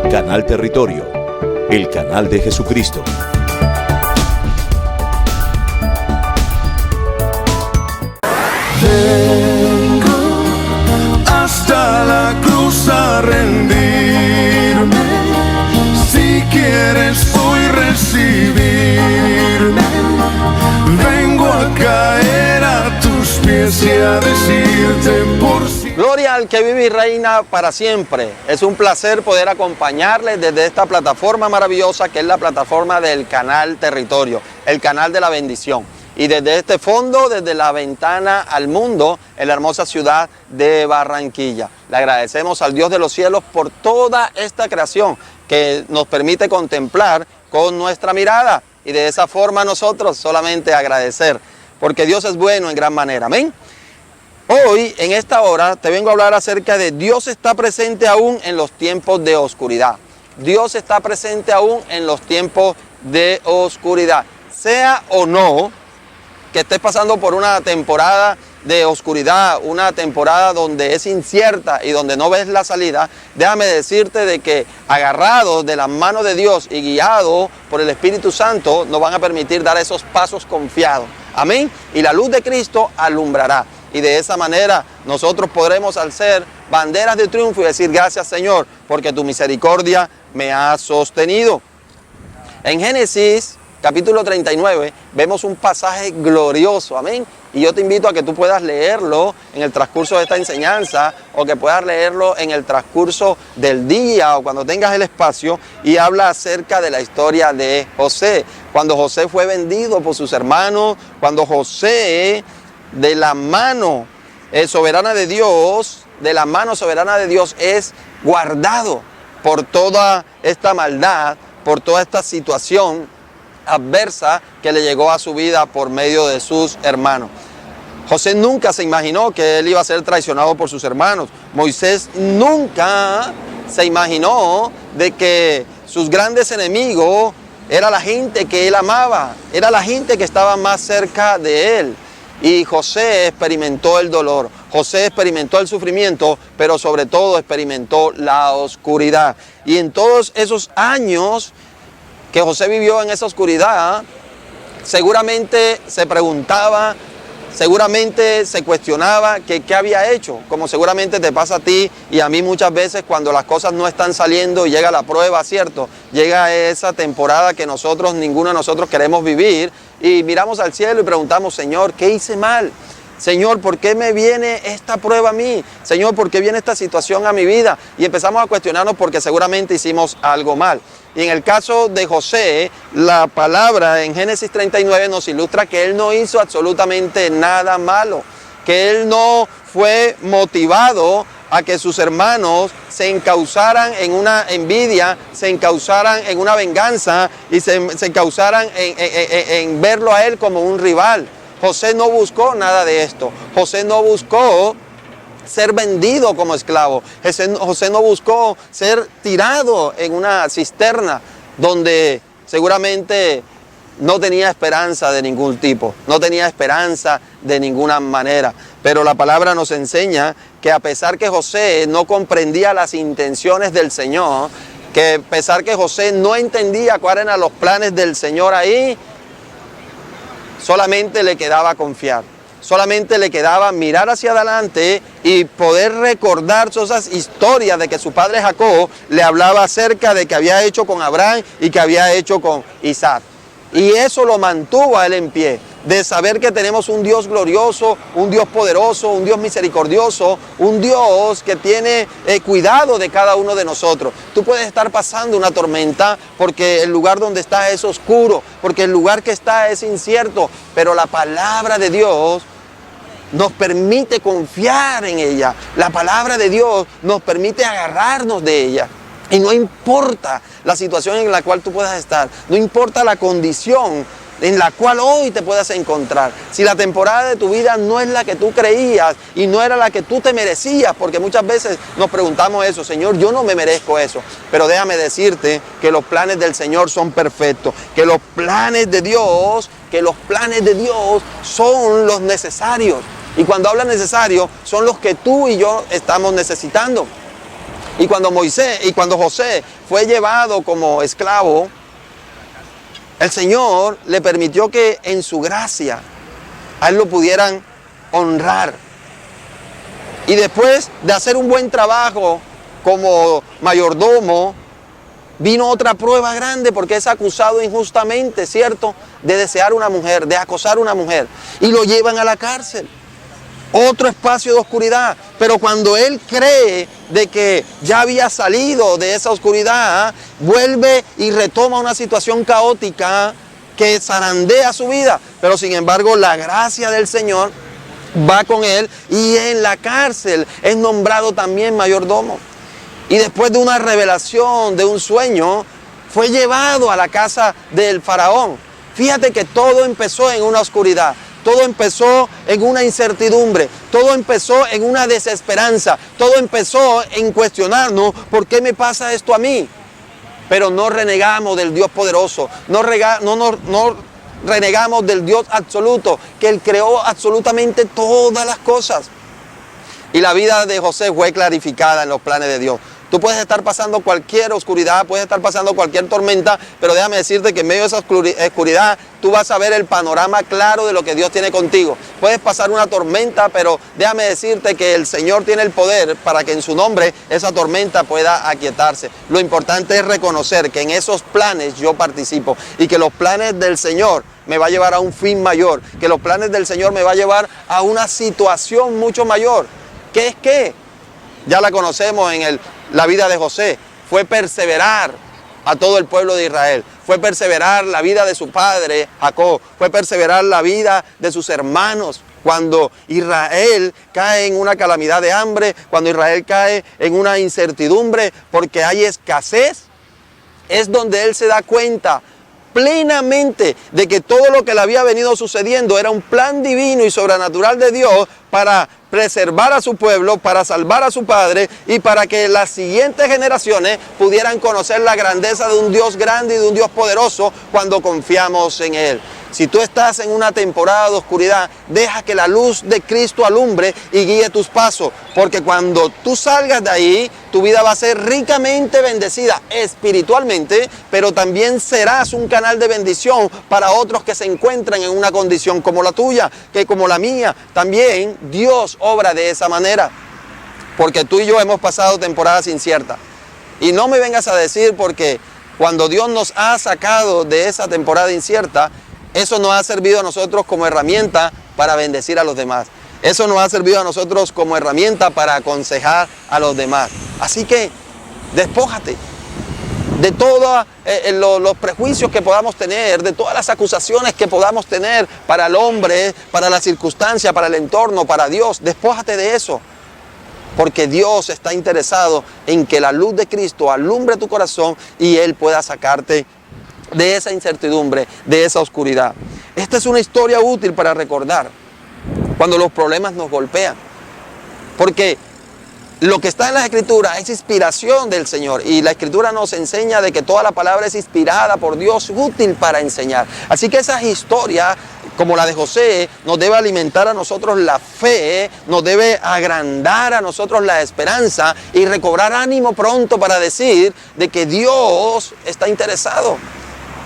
Canal Territorio, el canal de Jesucristo. Vengo hasta la cruz a rendirme. Si quieres hoy recibirme, vengo a caer a tus pies y a decirte por si... Gloria al que vive y reina para siempre. Es un placer poder acompañarles desde esta plataforma maravillosa que es la plataforma del Canal Territorio, el canal de la bendición. Y desde este fondo, desde la ventana al mundo, en la hermosa ciudad de Barranquilla. Le agradecemos al Dios de los cielos por toda esta creación que nos permite contemplar con nuestra mirada. Y de esa forma nosotros solamente agradecer, porque Dios es bueno en gran manera. Amén. Hoy, en esta hora, te vengo a hablar acerca de Dios está presente aún en los tiempos de oscuridad. Dios está presente aún en los tiempos de oscuridad. Sea o no que estés pasando por una temporada de oscuridad, una temporada donde es incierta y donde no ves la salida, déjame decirte de que agarrados de las manos de Dios y guiados por el Espíritu Santo, nos van a permitir dar esos pasos confiados. Amén. Y la luz de Cristo alumbrará. Y de esa manera nosotros podremos alzar banderas de triunfo y decir gracias Señor, porque tu misericordia me ha sostenido. En Génesis capítulo 39 vemos un pasaje glorioso, amén. Y yo te invito a que tú puedas leerlo en el transcurso de esta enseñanza o que puedas leerlo en el transcurso del día o cuando tengas el espacio, y habla acerca de la historia de José. Cuando José fue vendido por sus hermanos, cuando José de la mano soberana de Dios, es guardado por toda esta maldad, por toda esta situación adversa que le llegó a su vida por medio de sus hermanos. José nunca se imaginó que él iba a ser traicionado por sus hermanos. Moisés nunca se imaginó de que sus grandes enemigos era la gente que él amaba, era la gente que estaba más cerca de él. Y José experimentó el dolor, José experimentó el sufrimiento, pero sobre todo experimentó la oscuridad. Y en todos esos años que José vivió en esa oscuridad, seguramente se preguntaba, seguramente se cuestionaba que qué había hecho, como seguramente te pasa a ti y a mí muchas veces cuando las cosas no están saliendo y llega la prueba, ¿cierto? Llega esa temporada que ninguno de nosotros queremos vivir y miramos al cielo y preguntamos, Señor, ¿qué hice mal? Señor, ¿por qué me viene esta prueba a mí? Señor, ¿por qué viene esta situación a mi vida? Y empezamos a cuestionarnos porque seguramente hicimos algo mal. Y en el caso de José, la palabra en Génesis 39 nos ilustra que él no hizo absolutamente nada malo, que él no fue motivado a que sus hermanos se encausaran en una envidia, se encausaran en una venganza y se encausaran en verlo a él como un rival. José no buscó nada de esto. José no buscó ser vendido como esclavo. José no buscó ser tirado en una cisterna donde seguramente no tenía esperanza de ningún tipo, no tenía esperanza de ninguna manera. Pero la palabra nos enseña que a pesar que José no comprendía las intenciones del Señor, que a pesar que José no entendía cuáles eran los planes del Señor ahí, solamente le quedaba confiar. Solamente le quedaba mirar hacia adelante y poder recordar todas esas historias de que su padre Jacob le hablaba acerca de que había hecho con Abraham y que había hecho con Isaac. Y eso lo mantuvo a él en pie, de saber que tenemos un Dios glorioso, un Dios poderoso, un Dios misericordioso, un Dios que tiene cuidado de cada uno de nosotros. Tú puedes estar pasando una tormenta porque el lugar donde estás es oscuro, porque el lugar que está es incierto, pero la palabra de Dios nos permite confiar en ella. La palabra de Dios nos permite agarrarnos de ella. Y no importa la situación en la cual tú puedas estar, no importa la condición en la cual hoy te puedas encontrar. Si la temporada de tu vida no es la que tú creías y no era la que tú te merecías, porque muchas veces nos preguntamos eso, Señor, yo no me merezco eso. Pero déjame decirte que los planes del Señor son perfectos, que los planes de Dios son los necesarios. Y cuando habla necesario, son los que tú y yo estamos necesitando. Y cuando José fue llevado como esclavo, el Señor le permitió que en su gracia a él lo pudieran honrar. Y después de hacer un buen trabajo como mayordomo, vino otra prueba grande porque es acusado injustamente, ¿cierto? De desear una mujer, de acosar a una mujer. Y lo llevan a la cárcel. Otro espacio de oscuridad. Pero cuando él cree de que ya había salido de esa oscuridad, vuelve y retoma una situación caótica que zarandea su vida. Pero sin embargo, la gracia del Señor va con él y en la cárcel es nombrado también mayordomo. Y después de una revelación, de un sueño, fue llevado a la casa del faraón. Fíjate que todo empezó en una oscuridad. Todo empezó en una incertidumbre, todo empezó en una desesperanza, todo empezó en cuestionarnos, ¿por qué me pasa esto a mí? Pero no renegamos del Dios poderoso, no renegamos del Dios absoluto, que Él creó absolutamente todas las cosas. Y la vida de José fue clarificada en los planes de Dios. Tú puedes estar pasando cualquier oscuridad, puedes estar pasando cualquier tormenta, pero déjame decirte que en medio de esa oscuridad tú vas a ver el panorama claro de lo que Dios tiene contigo. Puedes pasar una tormenta, pero déjame decirte que el Señor tiene el poder para que en su nombre esa tormenta pueda aquietarse. Lo importante es reconocer que en esos planes yo participo y que los planes del Señor me va a llevar a un fin mayor, que los planes del Señor me va a llevar a una situación mucho mayor. ¿Qué es qué? Ya la conocemos en la vida de José. Fue perseverar a todo el pueblo de Israel. Fue perseverar la vida de su padre, Jacob. Fue perseverar la vida de sus hermanos. Cuando Israel cae en una calamidad de hambre, cuando Israel cae en una incertidumbre porque hay escasez, es donde él se da cuenta plenamente de que todo lo que le había venido sucediendo era un plan divino y sobrenatural de Dios para preservar a su pueblo, para salvar a su padre y para que las siguientes generaciones pudieran conocer la grandeza de un Dios grande y de un Dios poderoso cuando confiamos en Él. Si tú estás en una temporada de oscuridad, deja que la luz de Cristo alumbre y guíe tus pasos, porque cuando tú salgas de ahí, tu vida va a ser ricamente bendecida espiritualmente, pero también serás un canal de bendición para otros que se encuentran en una condición como la tuya, que como la mía. También Dios obra de esa manera, porque tú y yo hemos pasado temporadas inciertas. Y no me vengas a decir porque cuando Dios nos ha sacado de esa temporada incierta, eso nos ha servido a nosotros como herramienta para bendecir a los demás. Eso nos ha servido a nosotros como herramienta para aconsejar a los demás. Así que despójate de todos los prejuicios que podamos tener, de todas las acusaciones que podamos tener para el hombre, para la circunstancia, para el entorno, para Dios. Despójate de eso. Porque Dios está interesado en que la luz de Cristo alumbre tu corazón y Él pueda sacarte de esa incertidumbre, de esa oscuridad. Esta es una historia útil para recordar cuando los problemas nos golpean. Porque lo que está en las Escrituras es inspiración del Señor. Y la Escritura nos enseña de que toda la palabra es inspirada por Dios, útil para enseñar. Así que esas historias, como la de José, nos debe alimentar a nosotros la fe, nos debe agrandar a nosotros la esperanza y recobrar ánimo pronto para decir de que Dios está interesado.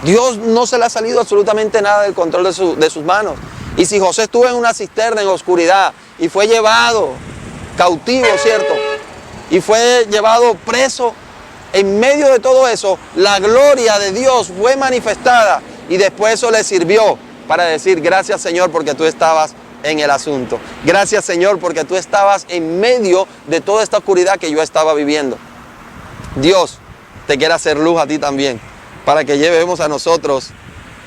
Dios no se le ha salido absolutamente nada del control de sus manos. Y si José estuvo en una cisterna en oscuridad y fue llevado cautivo, ¿cierto? Y fue llevado preso, en medio de todo eso, la gloria de Dios fue manifestada. Y después eso le sirvió para decir, gracias Señor porque tú estabas en el asunto. Gracias Señor porque tú estabas en medio de toda esta oscuridad que yo estaba viviendo. Dios te quiere hacer luz a ti también, para que llevemos a nosotros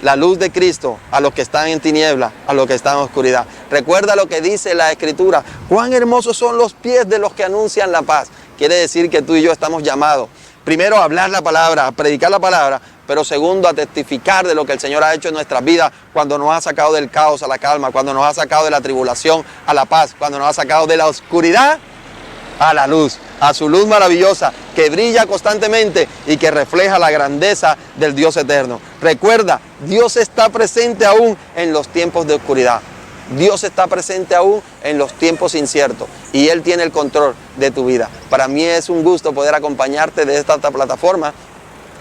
la luz de Cristo a los que están en tinieblas, a los que están en oscuridad. Recuerda lo que dice la Escritura. Cuán hermosos son los pies de los que anuncian la paz. Quiere decir que tú y yo estamos llamados, primero a hablar la palabra, a predicar la palabra, pero segundo a testificar de lo que el Señor ha hecho en nuestras vidas cuando nos ha sacado del caos a la calma, cuando nos ha sacado de la tribulación a la paz, cuando nos ha sacado de la oscuridad a la luz, a su luz maravillosa que brilla constantemente y que refleja la grandeza del Dios eterno. Recuerda, Dios está presente aún en los tiempos de oscuridad. Dios está presente aún en los tiempos inciertos y Él tiene el control de tu vida. Para mí es un gusto poder acompañarte de esta plataforma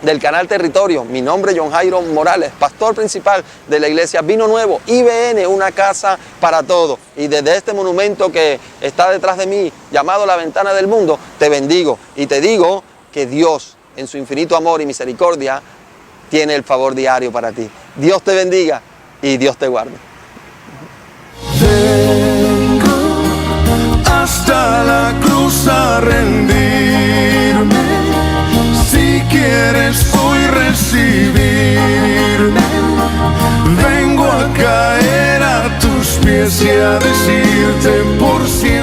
del canal Territorio. Mi nombre es John Jairo Morales, pastor principal de la iglesia Vino Nuevo, IBN, una casa para todos. Y desde este monumento que está detrás de mí, llamado La Ventana del Mundo, te bendigo y te digo que Dios, en su infinito amor y misericordia, tiene el favor diario para ti. Dios te bendiga y Dios te guarde. Vengo hasta la cruz a rendirme. Si quieres hoy recibirme, vengo a caer a tus pies y a decirte por siempre.